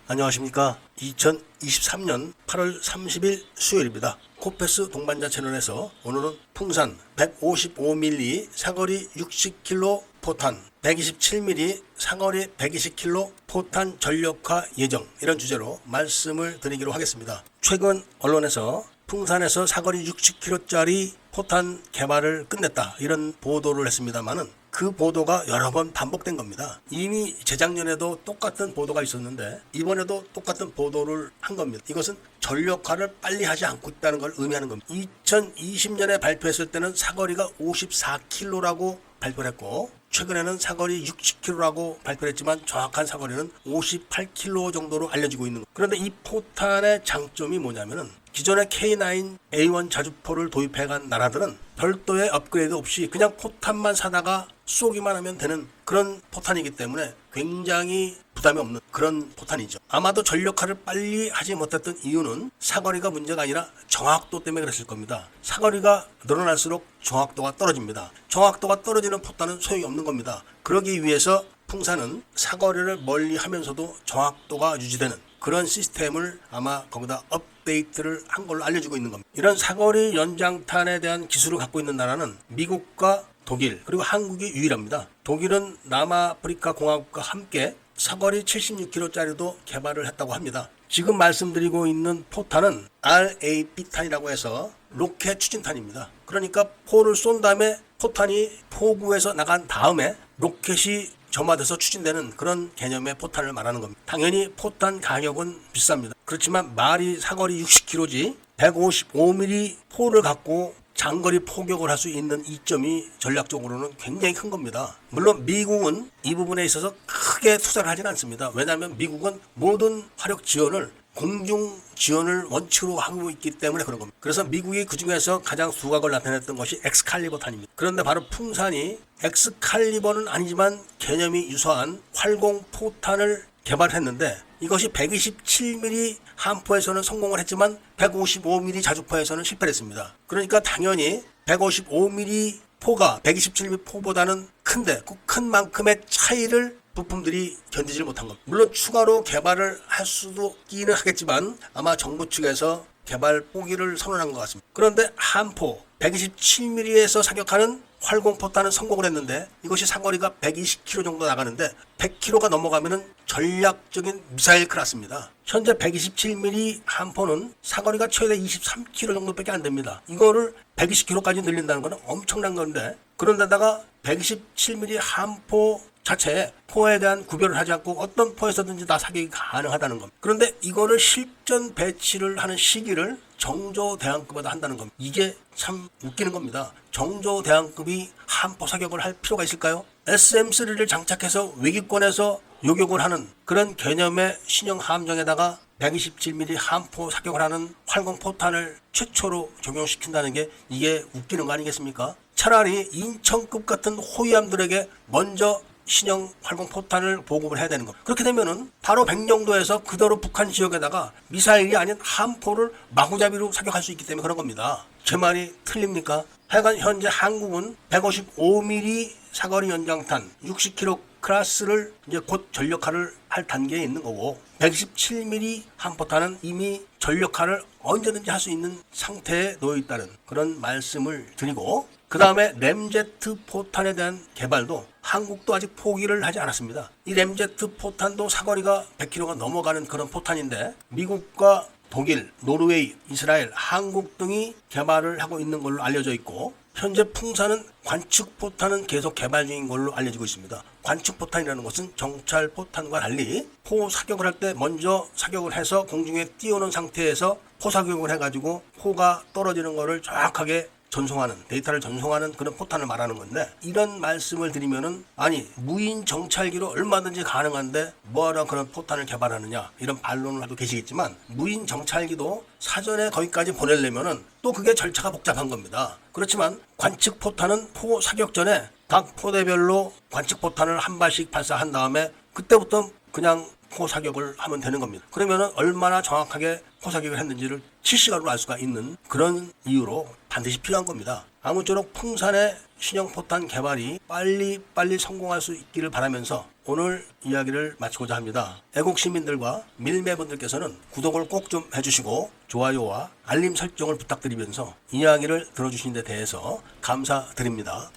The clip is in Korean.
안녕하십니까. 2023년 8월 30일 수요일입니다. 코페스 동반자 채널에서 오늘은 풍산 155mm 사거리 60km 포탄, 127mm 사거리 120km 포탄 전력화 예정, 이런 주제로 말씀을 드리기로 하겠습니다. 최근 언론에서 풍산에서 사거리 60km짜리 포탄 개발을 끝냈다, 이런 보도를 했습니다만은 그 보도가 여러 번 반복된 겁니다. 이미 재작년에도 똑같은 보도가 있었는데 이번에도 똑같은 보도를 한 겁니다. 이것은 전력화를 빨리 하지 않고 있다는 걸 의미하는 겁니다. 2020년에 발표했을 때는 사거리가 54km라고 발표를 했고, 최근에는 사거리 60km라고 발표를 했지만 정확한 사거리는 58km 정도로 알려지고 있는 겁니다. 그런데 이 포탄의 장점이 뭐냐면은 기존의 K9 A1 자주포를 도입해간 나라들은 별도의 업그레이드 없이 그냥 포탄만 사다가 쏘기만 하면 되는 그런 포탄이기 때문에 굉장히 부담이 없는 그런 포탄이죠. 아마도 전력화를 빨리 하지 못했던 이유는 사거리가 문제가 아니라 정확도 때문에 그랬을 겁니다. 사거리가 늘어날수록 정확도가 떨어집니다. 정확도가 떨어지는 포탄은 소용이 없는 겁니다. 그러기 위해서 풍산은 사거리를 멀리 하면서도 정확도가 유지되는 그런 시스템을 아마 거기다 업데이트를 한 걸로 알려지고 있는 겁니다. 이런 사거리 연장탄에 대한 기술을 갖고 있는 나라는 미국과 독일, 그리고 한국이 유일합니다. 독일은 남아프리카 공화국과 함께 사거리 76km짜리도 개발을 했다고 합니다. 지금 말씀드리고 있는 포탄은 RAB탄이라고 해서 로켓 추진탄입니다. 그러니까 포를 쏜 다음에 포탄이 포구에서 나간 다음에 로켓이 점화돼서 추진되는 그런 개념의 포탄을 말하는 겁니다. 당연히 포탄 가격은 비쌉니다. 그렇지만 말이 사거리 60km지 155mm 포를 갖고 장거리 포격을 할 수 있는 이점이 전략적으로는 굉장히 큰 겁니다. 물론 미국은 이 부분에 있어서 크게 투자를 하지는 않습니다. 왜냐하면 미국은 모든 화력 지원을 공중 지원을 원칙으로 하고 있기 때문에 그런 겁니다. 그래서 미국이 그 중에서 가장 두각을 나타냈던 것이 엑스칼리버 탄입니다. 그런데 바로 풍산이 엑스칼리버는 아니지만 개념이 유사한 활공 포탄을 개발했는데 이것이 127mm 함포에서는 성공을 했지만 155mm 자주포에서는 실패를 했습니다. 그러니까 당연히 155mm 포가 127mm 포보다는 큰데 그 큰 만큼의 차이를 부품들이 견디질 못한 겁니다. 물론 추가로 개발을 할 수도 있기는 하겠지만 아마 정부 측에서 개발 포기를 선언한 것 같습니다. 그런데 함포 127mm에서 사격하는 활공포탄은 성공을 했는데 이것이 사거리가 120km 정도 나가는데 100km가 넘어가면은 전략적인 미사일 클래스입니다. 현재 127mm 함포는 사거리가 최대 23km 정도밖에 안 됩니다. 이거를 120km까지 늘린다는 것은 엄청난 건데, 그런데다가 127mm 함포 자체에 포에 대한 구별을 하지 않고 어떤 포에서든지 다 사격이 가능하다는 겁니다. 그런데 이거를 실전 배치를 하는 시기를 정조대왕급보다 한다는 겁니다. 이게 참 웃기는 겁니다. 정조대왕급이 함포 사격을 할 필요가 있을까요? SM3를 장착해서 외기권에서 요격을 하는 그런 개념의 신형 함정에다가 127mm 함포 사격을 하는 활공포탄을 최초로 적용시킨다는 게 이게 웃기는 거 아니겠습니까? 차라리 인천급 같은 호위함들에게 먼저 신형 활공포탄을 보급을 해야 되는 것. 그렇게 되면은 바로 백령도에서 그대로 북한 지역에다가 미사일이 아닌 함포를 마구잡이로 사격할 수 있기 때문에 그런 겁니다. 제 말이 틀립니까? 하여간 현재 한국은 155mm 사거리 연장탄 60km 클래스를 이제 곧 전력화를 할 단계에 있는 거고, 127mm 함포탄은 이미 전력화를 언제든지 할 수 있는 상태에 놓여 있다는 그런 말씀을 드리고, 그 다음에 램제트 포탄에 대한 개발도 한국도 아직 포기를 하지 않았습니다. 이 램제트 포탄도 사거리가 100km가 넘어가는 그런 포탄인데 미국과 독일, 노르웨이, 이스라엘, 한국 등이 개발을 하고 있는 걸로 알려져 있고, 현재 풍산은 관측포탄은 계속 개발 중인 걸로 알려지고 있습니다. 관측포탄이라는 것은 정찰포탄과 달리 포 사격을 할 때 먼저 사격을 해서 공중에 띄우는 상태에서 포 사격을 해가지고 포가 떨어지는 거를 정확하게 전송하는, 데이터를 전송하는 그런 포탄을 말하는 건데, 이런 말씀을 드리면은 아니 무인 정찰기로 얼마든지 가능한데 뭐하러 그런 포탄을 개발하느냐, 이런 반론을 하고 계시겠지만 무인 정찰기도 사전에 거기까지 보내려면은 또 그게 절차가 복잡한 겁니다. 그렇지만 관측 포탄은 포 사격 전에 각 포대별로 관측 포탄을 한 발씩 발사한 다음에 그때부터 그냥 포 사격을 하면 되는 겁니다. 그러면은 얼마나 정확하게 포 사격을 했는지를 실시간으로 알 수가 있는 그런 이유로 반드시 필요한 겁니다. 아무쪼록 풍산의 신형포탄 개발이 빨리 성공할 수 있기를 바라면서 오늘 이야기를 마치고자 합니다. 애국 시민들과 밀매분들께서는 구독을 꼭 좀 해주시고 좋아요와 알림 설정을 부탁드리면서 이야기를 들어주신 데 대해서 감사드립니다.